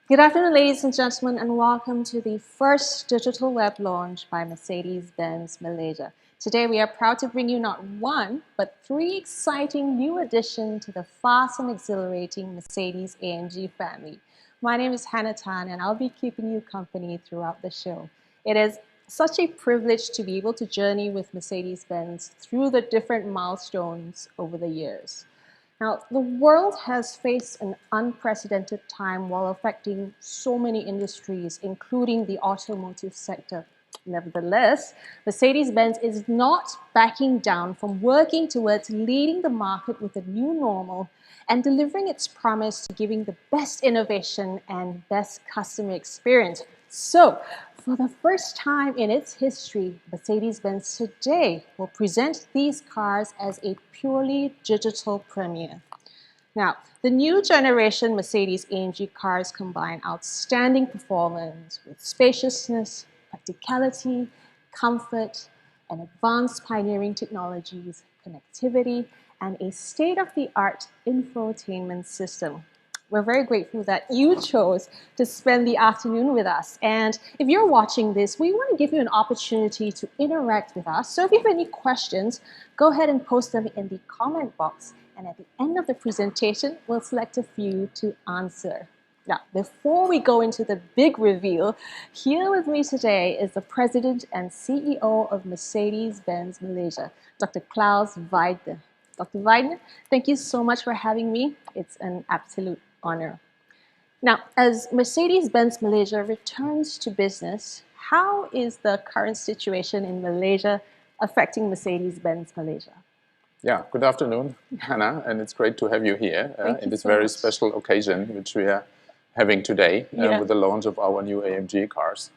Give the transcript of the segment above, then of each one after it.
Good afternoon, ladies and gentlemen, and welcome to the first digital web launch by Mercedes-Benz Malaysia. Today, we are proud to bring you not one, but three exciting new additions to the fast and exhilarating Mercedes-AMG family. My name is Hannah Tan, and I'll be keeping you company throughout the show. It is such a privilege to be able to journey with Mercedes-Benz through the different milestones over the years. Now, the world has faced an unprecedented time while affecting so many industries, including the automotive sector. Nevertheless, Mercedes-Benz is not backing down from working towards leading the market with a new normal and delivering its promise to giving the best innovation and best customer experience. So, for the first time in its history, Mercedes-Benz today will present these cars as a purely digital premiere. Now, the new generation Mercedes-AMG cars combine outstanding performance with spaciousness, practicality, comfort, and advanced pioneering technologies, connectivity, and a state-of-the-art infotainment system. We're very grateful that you chose to spend the afternoon with us. And if you're watching this, we want to give you an opportunity to interact with us. So if you have any questions, go ahead and post them in the comment box. And at the end of the presentation, we'll select a few to answer. Now, before we go into the big reveal, here with me today is the President and CEO of Mercedes-Benz Malaysia, Dr. Klaus Weidner. Dr. Weidner, thank you so much for having me. It's an absolute honor. Now, as Mercedes-Benz Malaysia returns to business, how is the current situation in Malaysia affecting Mercedes-Benz Malaysia? Yeah, good afternoon, Hannah, and it's great to have you here in this so very much. special occasion which we are having today with the launch of our new AMG cars.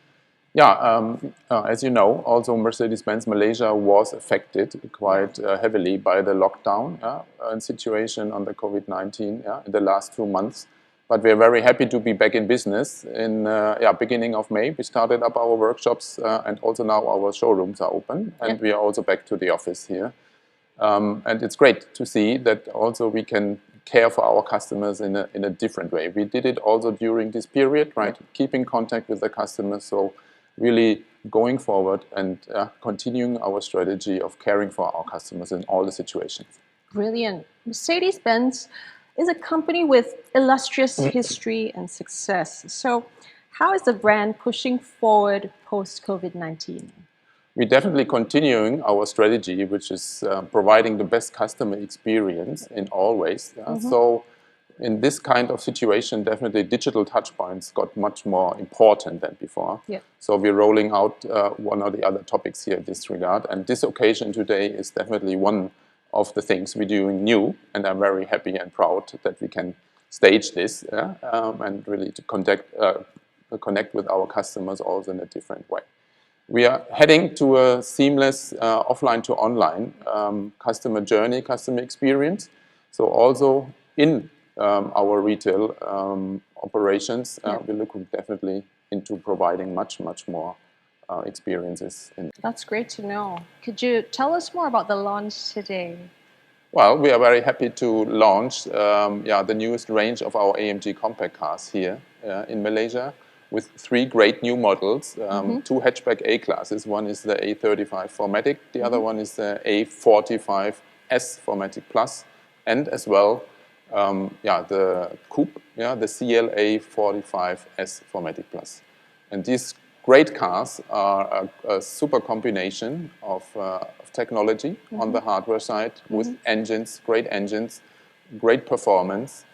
Yeah, as you know, also Mercedes-Benz Malaysia was affected quite heavily by the lockdown and situation on the COVID-19 in the last 2 months. But we're very happy to be back in business in beginning of May. We started up our workshops and also now our showrooms are open and we are also back to the office here. And it's great to see that also we can care for our customers in a different way. We did it also during this period, right? Keeping contact with the customers. So really going forward and continuing our strategy of caring for our customers in all the situations. Brilliant. Mercedes-Benz is a company with illustrious history and success. So how is the brand pushing forward post-COVID-19? We're definitely continuing our strategy, which is providing the best customer experience in all ways. So in this kind of situation, definitely digital touchpoints got much more important than before. So we're rolling out one or the other topics here in this regard. And this occasion today is definitely one of the things we're doing new. And I'm very happy and proud that we can stage this and really to connect with our customers also in a different way. We are heading to a seamless offline to online customer journey, customer experience. So also in our retail operations, we're looking definitely into providing much more experiences. That's great to know. Could you tell us more about the launch today? Well, we are very happy to launch the newest range of our AMG compact cars here in Malaysia, with 3 great new models, 2 hatchback A-classes. One is the A35 4MATIC, the other one is the A45S 4MATIC Plus, and as well the coupe, the CLA 45S 4MATIC Plus. And these great cars are a super combination of technology on the hardware side with engines, great performance,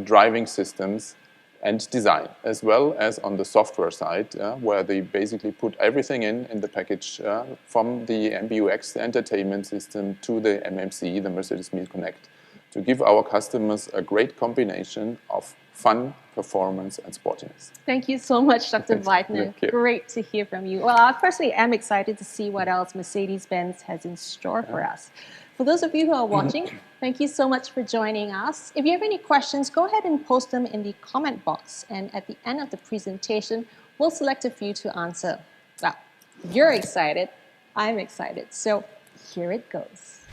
driving systems, and design, as well as on the software side, where they basically put everything in the package from the MBUX, the entertainment system, to the MMC, the Mercedes Me Connect, to give our customers a great combination of fun, performance, and sportiness. Thank you so much, Dr. Weidner. Great to hear from you. Well, I personally am excited to see what else Mercedes-Benz has in store for us. For those of you who are watching, thank you so much for joining us. If you have any questions, go ahead and post them in the comment box. And at the end of the presentation, we'll select a few to answer. Well, you're excited. I'm excited. So here it goes.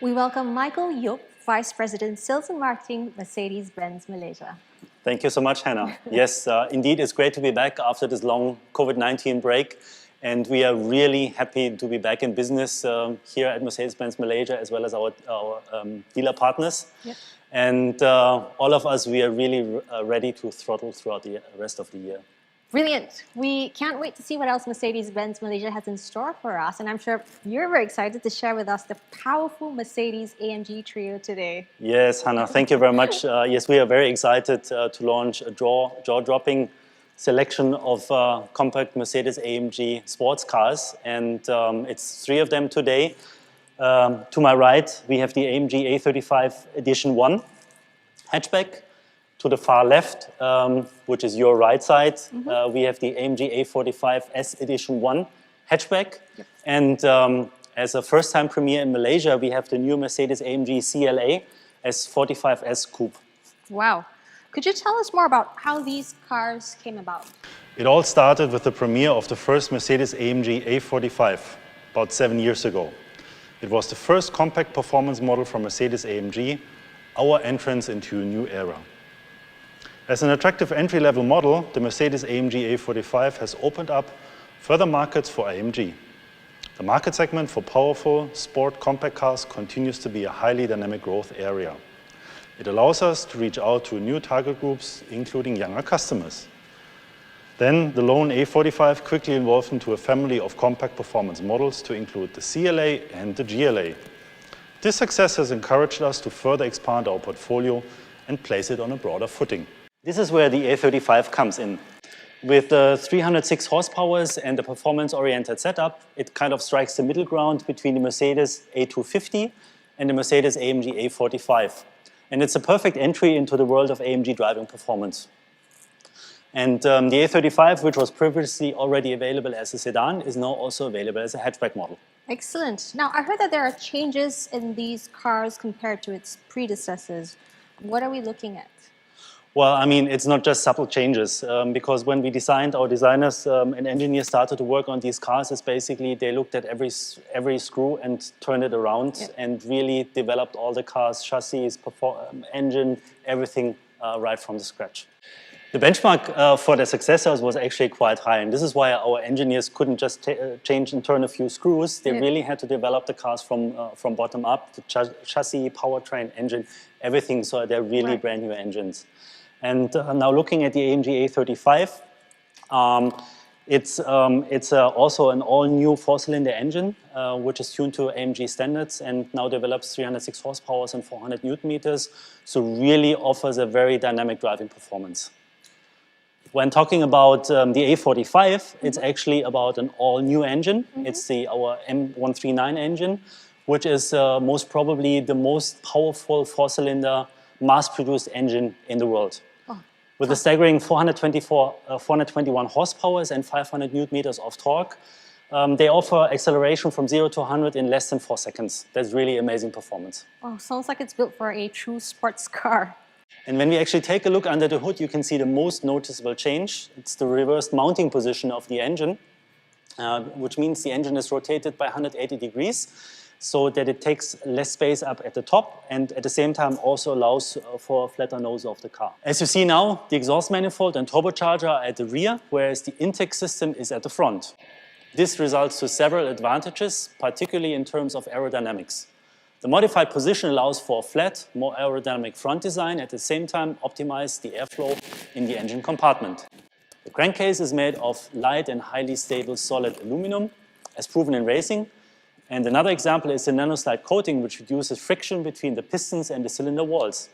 We welcome Michael Yop, Vice President, Sales and Marketing, Mercedes-Benz Malaysia. Thank you so much, Hannah. Yes, indeed, it's great to be back after this long COVID-19 break. And we are really happy to be back in business here at Mercedes-Benz Malaysia, as well as our dealer partners. Yep. And all of us, we are really ready to throttle throughout the rest of the year. Brilliant. We can't wait to see what else Mercedes-Benz Malaysia has in store for us. And I'm sure you're very excited to share with us the powerful Mercedes-AMG trio today. Yes, Hannah, thank you very much. Yes, we are very excited to launch a jaw-dropping selection of compact Mercedes-AMG sports cars. And it's 3 of them today. To my right, we have the AMG A35 Edition 1 hatchback. To the far left, which is your right side, we have the AMG A45 S Edition 1 hatchback. Yep. And as a first-time premiere in Malaysia, we have the new Mercedes-AMG CLA S45S Coupe. Wow. Could you tell us more about how these cars came about? It all started with the premiere of the first Mercedes-AMG A45 about 7 years ago. It was the first compact performance model from Mercedes-AMG, our entrance into a new era. As an attractive entry-level model, the Mercedes-AMG A45 has opened up further markets for AMG. The market segment for powerful sport compact cars continues to be a highly dynamic growth area. It allows us to reach out to new target groups, including younger customers. Then the lone A45 quickly evolved into a family of compact performance models to include the CLA and the GLA. This success has encouraged us to further expand our portfolio and place it on a broader footing. This is where the A35 comes in. With 306 horsepower and a performance-oriented setup, it kind of strikes the middle ground between the Mercedes A250 and the Mercedes-AMG A45. And it's a perfect entry into the world of AMG driving performance. And the A35, which was previously already available as a sedan, is now also available as a hatchback model. Excellent. Now, I heard that there are changes in these cars compared to its predecessors. What are we looking at? Well, I mean, it's not just subtle changes, because when we designed, our designers and engineers started to work on these cars, it's basically they looked at every screw and turned it around and really developed all the cars, chassis, engine, everything right from the scratch. The benchmark for the successors was actually quite high, and this is why our engineers couldn't just change and turn a few screws. They really had to develop the cars from bottom up, the chassis, powertrain, engine, everything, so they're really brand new engines. And now looking at the AMG A35, it's also an all-new 4-cylinder engine, which is tuned to AMG standards and now develops 306 horsepower and 400 Newton meters, so really offers a very dynamic driving performance. When talking about the A45, it's actually about an all-new engine. It's our M139 engine, which is most probably the most powerful 4-cylinder mass-produced engine in the world. With a staggering 421 horsepower and 500 Newton meters of torque, they offer acceleration from 0 to 100 in less than 4 seconds. That's really amazing performance. Oh, sounds like it's built for a true sports car. And when we actually take a look under the hood, you can see the most noticeable change. It's the reversed mounting position of the engine, which means the engine is rotated by 180 degrees, so that it takes less space up at the top and at the same time also allows for a flatter nose of the car. As you see now, the exhaust manifold and turbocharger are at the rear, whereas the intake system is at the front. This results to several advantages, particularly in terms of aerodynamics. The modified position allows for a flat, more aerodynamic front design, at the same time optimize the airflow in the engine compartment. The crankcase is made of light and highly stable solid aluminum, as proven in racing. And another example is the nanoslide coating, which reduces friction between the pistons and the cylinder walls.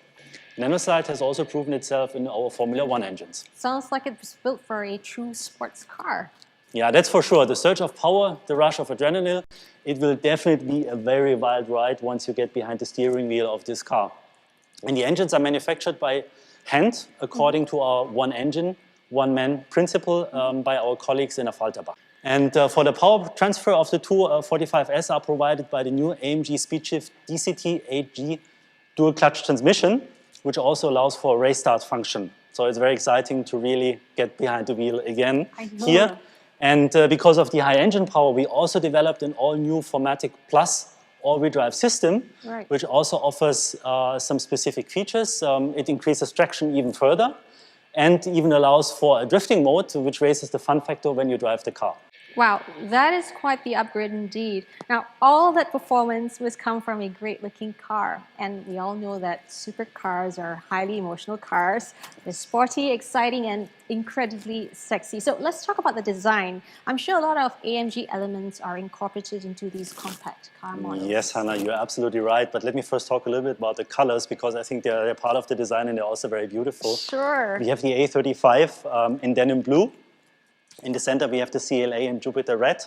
Nanoslide has also proven itself in our Formula One engines. Sounds like it was built for a true sports car. Yeah, that's for sure. The surge of power, the rush of adrenaline, it will definitely be a very wild ride once you get behind the steering wheel of this car. And the engines are manufactured by hand, according to our one engine, one man principle by our colleagues in Affalterbach. And for the power transfer of the two 45S are provided by the new AMG Speedshift DCT 8G dual clutch transmission, which also allows for a race start function. So it's very exciting to really get behind the wheel again here. And because of the high engine power, we also developed an all-new 4MATIC Plus all-wheel drive system, Right. which also offers some specific features. It increases traction even further and even allows for a drifting mode, which raises the fun factor when you drive the car. Wow, that is quite the upgrade indeed. Now, all that performance must come from a great-looking car, and we all know that supercars are highly emotional cars. They're sporty, exciting, and incredibly sexy. So let's talk about the design. I'm sure a lot of AMG elements are incorporated into these compact car models. Yes, Hannah, you're absolutely right. But let me first talk a little bit about the colors, because I think they're part of the design and they're also very beautiful. Sure. We have the A35 in denim blue. In the center, we have the CLA in Jupiter red.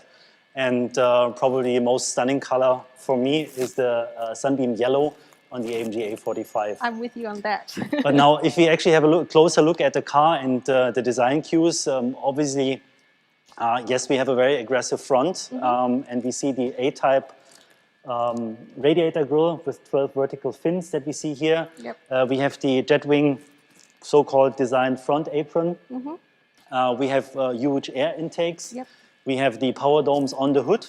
And probably the most stunning color for me is the sunbeam yellow on the AMG A45. I'm with you on that. But now, if we actually have a closer look at the car and the design cues, obviously, yes, we have a very aggressive front. And we see the A-type radiator grille with 12 vertical fins that we see here. Yep. We have the Jetwing so-called designed front apron. We have huge air intakes. Yep. We have the power domes on the hood.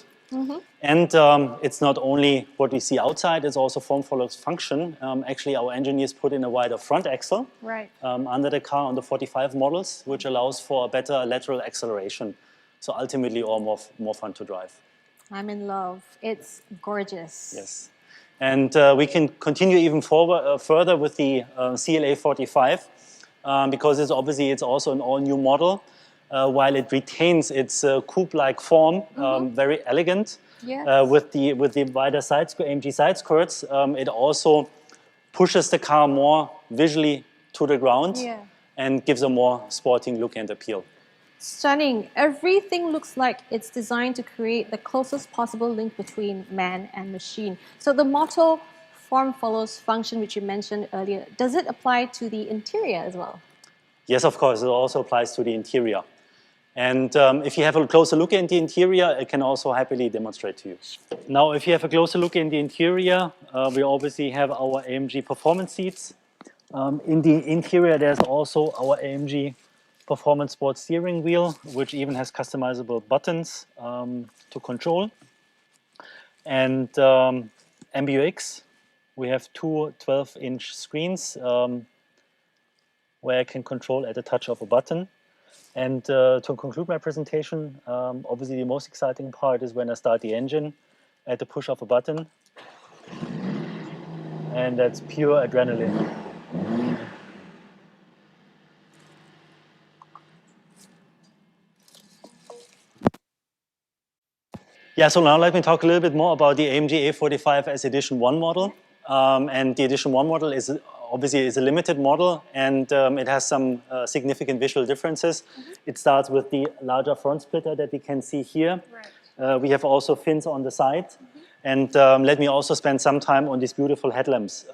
And it's not only what we see outside, it's also form follows function. Actually, our engineers put in a wider front axle Right. under the car on the 45 models, which allows for a better lateral acceleration. So ultimately, all more fun to drive. I'm in love. It's gorgeous. Yes. And we can continue even further with the CLA 45 because it's also an all-new model. While it retains its coupe-like form, very elegant. Yes. With the wider AMG side skirts, it also pushes the car more visually to the ground Yeah. and gives a more sporting look and appeal. Stunning. Everything looks like it's designed to create the closest possible link between man and machine. So the motto, form follows function, which you mentioned earlier, does it apply to the interior as well? Yes, of course, it also applies to the interior. And if you have a closer look in the interior, I can also happily demonstrate to you. Now, if you have a closer look in the interior, we obviously have our AMG performance seats. In the interior, there's also our AMG Performance Sport steering wheel, which even has customizable buttons to control. And MBUX, we have two 12-inch screens where I can control at the touch of a button. And to conclude my presentation, obviously the most exciting part is when I start the engine at the push of a button. And that's pure adrenaline. Yeah, so now let me talk a little bit more about the AMG A45 as Edition 1 model. And the Edition 1 model is obviously a limited model, and it has some significant visual differences. It starts with the larger front splitter that we can see here. Right. We have also fins on the side. And let me also spend some time on these beautiful headlamps.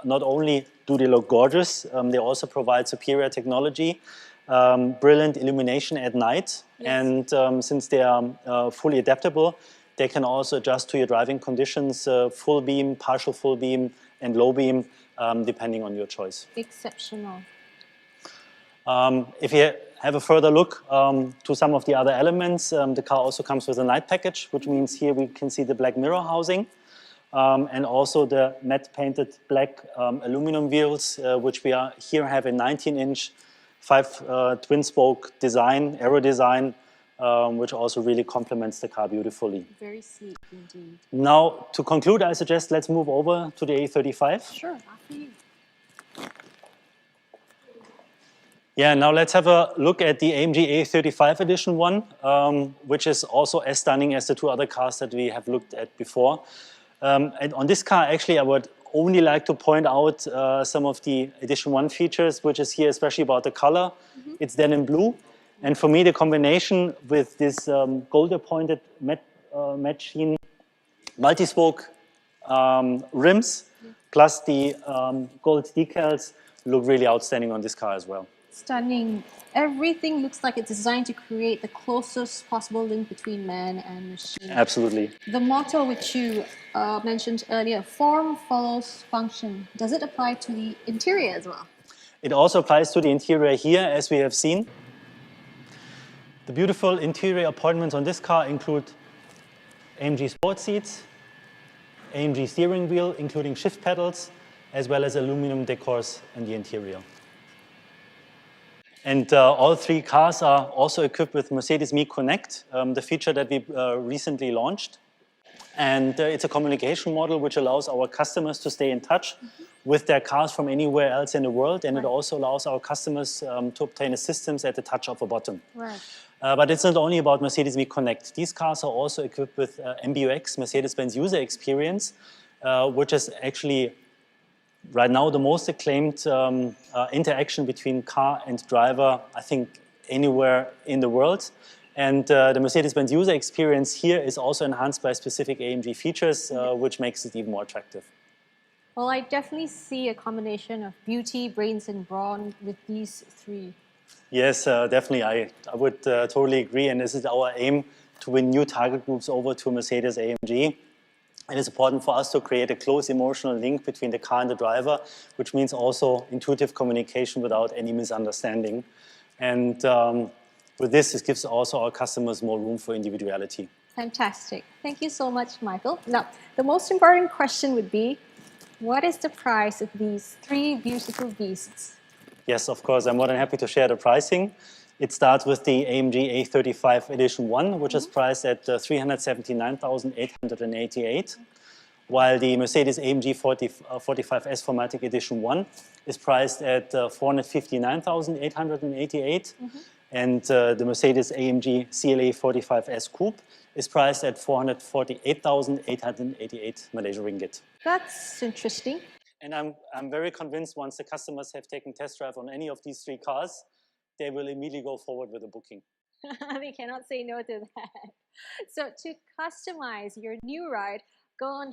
Not only do they look gorgeous, they also provide superior technology, brilliant illumination at night. Yes. And since they are fully adaptable, they can also adjust to your driving conditions, full beam, partial full beam, and low beam, depending on your choice. Exceptional. If you have a further look to some of the other elements, the car also comes with a night package, which means here we can see the black mirror housing and also the matte painted black aluminum wheels, which we here have a 19-inch 5 twin-spoke design, aero design, which also really complements the car beautifully. Very sleek indeed. Now, to conclude, I suggest let's move over to the A35. Sure, after you. Yeah, now let's have a look at the AMG A35 Edition 1, which is also as stunning as the two other cars that we have looked at before. And on this car, actually, I would only like to point out some of the Edition 1 features, which is here especially about the color. It's denim blue. And for me, the combination with this gold-appointed matte sheen multi-spoke rims, plus the gold decals, look really outstanding on this car as well. Stunning. Everything looks like it's designed to create the closest possible link between man and machine. Absolutely. The motto which you mentioned earlier, form follows function. Does it apply to the interior as well? It also applies to the interior here, as we have seen. The beautiful interior appointments on this car include AMG sport seats, AMG steering wheel, including shift pedals, as well as aluminum decors in the interior. And all three cars are also equipped with Mercedes-Me Connect, the feature that we recently launched. And it's a communication model which allows our customers to stay in touch with their cars from anywhere else in the world. And it also allows our customers to obtain assistance at the touch of a button. Right. But it's not only about Mercedes-Me Connect. These cars are also equipped with MBUX, Mercedes-Benz User Experience, which is actually right now the most acclaimed interaction between car and driver, I think, anywhere in the world. And the Mercedes-Benz user experience here is also enhanced by specific AMG features, which makes it even more attractive. Well, I definitely see a combination of beauty, brains, and brawn with these three. Yes, definitely. I would totally agree. And this is our aim, to win new target groups over to Mercedes-AMG. It is important for us to create a close emotional link between the car and the driver, which means also intuitive communication without any misunderstanding. And with this, it gives also our customers more room for individuality. Fantastic. Thank you so much, Michael. Now, the most important question would be, what is the price of these three beautiful beasts? Yes, of course. I'm more than happy to share the pricing. It starts with the AMG A35 Edition 1, which is priced at 379,888, while the Mercedes-AMG 45S 4MATIC Edition 1 is priced at 459,888, and the Mercedes-AMG CLA 45S Coupe is priced at 448,888 Malaysian ringgit. That's interesting. And I'm very convinced once the customers have taken test drive on any of these three cars, they will immediately go forward with a booking. They cannot say no to that. So to customize your new ride,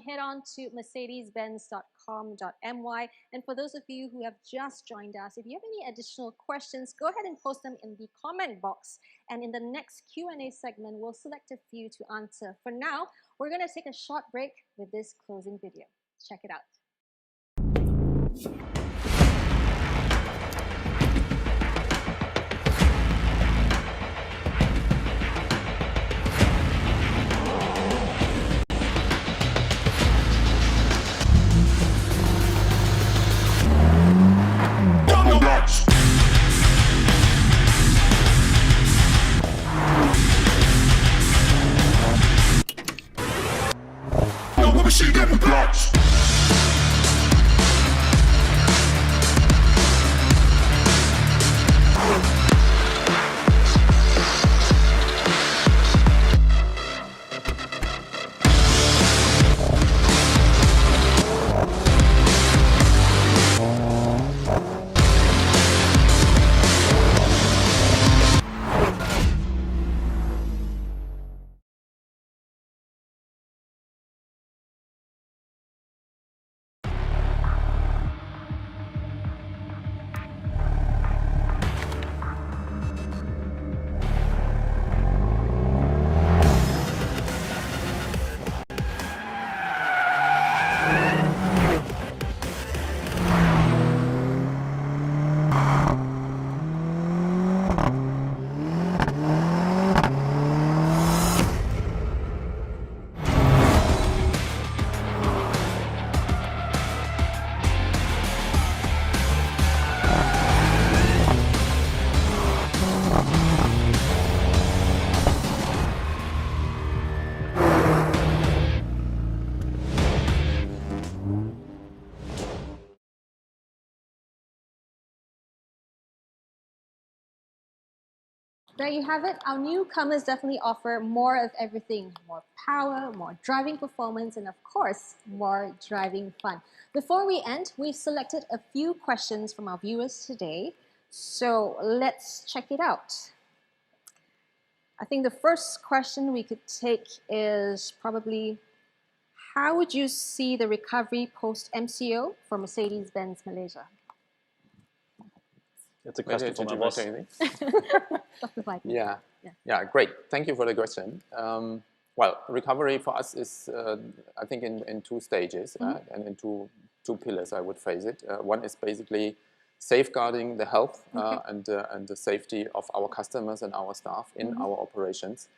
head on to mercedes-benz.com.my. And for those of you who have just joined us, if you have any additional questions, go ahead and post them in the comment box. And in the next Q&A segment, we'll select a few to answer. For now, we're going to take a short break with this closing video. Check it out. There you have it. Our newcomers definitely offer more of everything. More power, more driving performance, and of course, more driving fun. Before we end, we've selected a few questions from our viewers today. So let's check it out. I think the first question we could take is probably, how would you see the recovery post-MCO for Mercedes-Benz Malaysia? It's a question for my boss. Yeah, great. Thank you for the question. Well, recovery for us is, I think, in two stages and in two pillars, I would phrase it. One is basically safeguarding the health and the safety of our customers and our staff in our operations.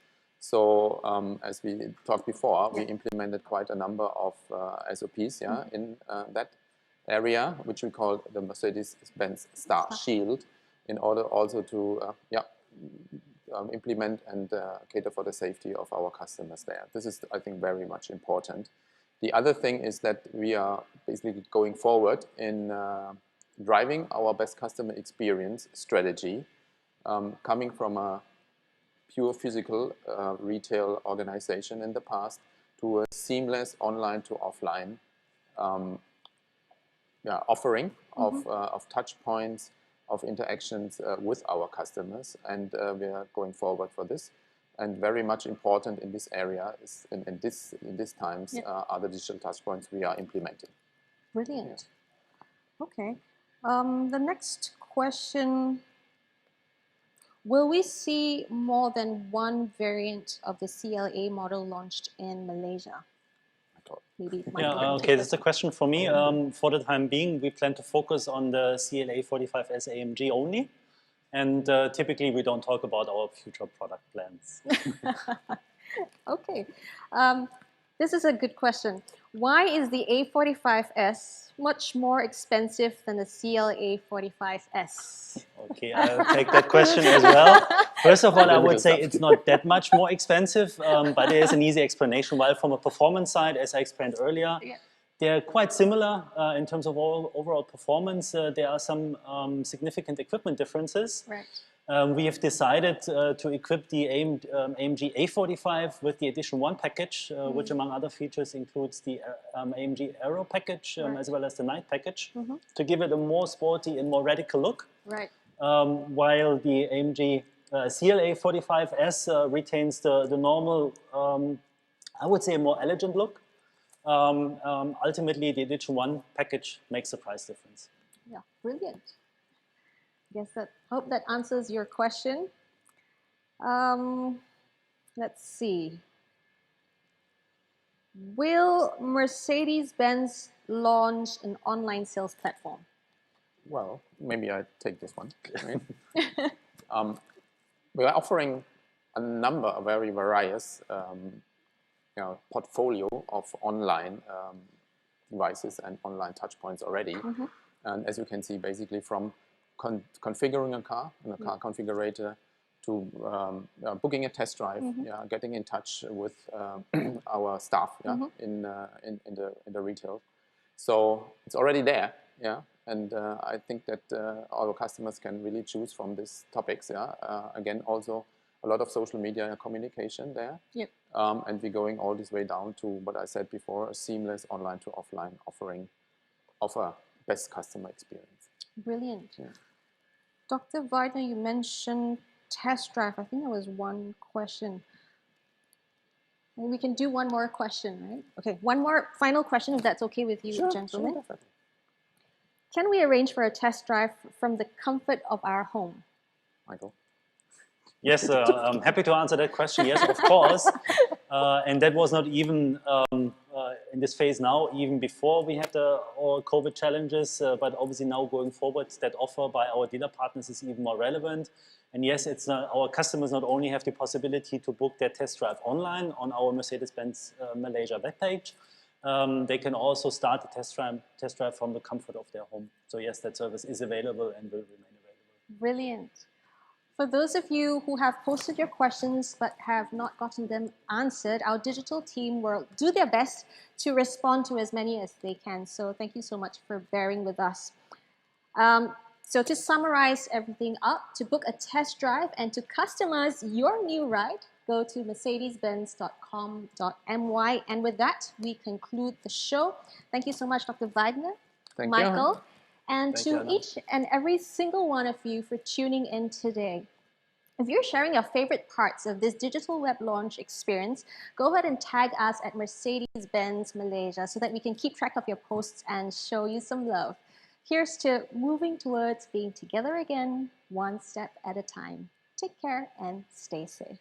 So as we talked before, we implemented quite a number of SOPs in that area, which we call the Mercedes-Benz Star Shield, in order also to implement and cater for the safety of our customers there. This is, I think, very much important. The other thing is that we are basically going forward in driving our best customer experience strategy, coming from a pure physical retail organization in the past to a seamless online to offline offering of touch points, of interactions with our customers, and we are going forward for this. And very much important in this area is in these times are the digital touch points we are implementing. Brilliant. Okay. The next question: will we see more than one variant of the CLA model launched in Malaysia? Maybe okay, that's a question for me. For the time being, we plan to focus on the CLA 45S AMG only. And typically, we don't talk about our future product plans. Okay. This is a good question. Why is the A45S much more expensive than the CLA 45S? Okay, I'll take that question as well. First of all, I would say it's not that much more expensive, but there's an easy explanation. While from a performance side, as I explained earlier, they're quite similar in terms of overall performance. There are some significant equipment differences. Right. We have decided to equip the AMG A45 with the Edition 1 package, which among other features includes the AMG Aero package as well as the Night package, to give it a more sporty and more radical look. Right. While the AMG CLA 45S retains the normal, I would say, a more elegant look. Ultimately, the Edition 1 package makes a price difference. Yeah, brilliant. Hope that answers your question. Let's see. Will Mercedes-Benz launch an online sales platform? Well, maybe I take this one. We are offering a number of very various portfolio of online devices and online touchpoints already. And as you can see, basically from configuring a car in a car configurator to booking a test drive, getting in touch with our staff in the retail. So it's already there, and I think that our customers can really choose from these topics. Again, also a lot of social media communication there. And we're going all this way down to what I said before, a seamless online to offline offering of a best customer experience. Brilliant. Dr. Wagner, you mentioned test drive. I think there was one question. Maybe we can do one more question, right? Okay, one more final question, if that's okay with you, gentlemen. Sure, definitely. Can we arrange for a test drive from the comfort of our home? Michael? Yes, I'm happy to answer that question. Yes, of course. And that was not even in this phase now, even before we had all COVID challenges. But obviously now going forward, that offer by our dealer partners is even more relevant. And yes, it's our customers not only have the possibility to book their test drive online on our Mercedes-Benz Malaysia webpage, they can also start the test drive from the comfort of their home. So yes, that service is available and will remain available. Brilliant. For those of you who have posted your questions but have not gotten them answered, our digital team will do their best to respond to as many as they can. So thank you so much for bearing with us. So to summarize everything up, to book a test drive and to customize your new ride, go to mercedes-benz.com.my. And with that, we conclude the show. Thank you so much, Dr. Wagner, Michael, and to each and every single one of you for tuning in today. If you're sharing your favorite parts of this digital web launch experience, go ahead and tag us at Mercedes-Benz Malaysia so that we can keep track of your posts and show you some love. Here's to moving towards being together again, one step at a time. Take care and stay safe.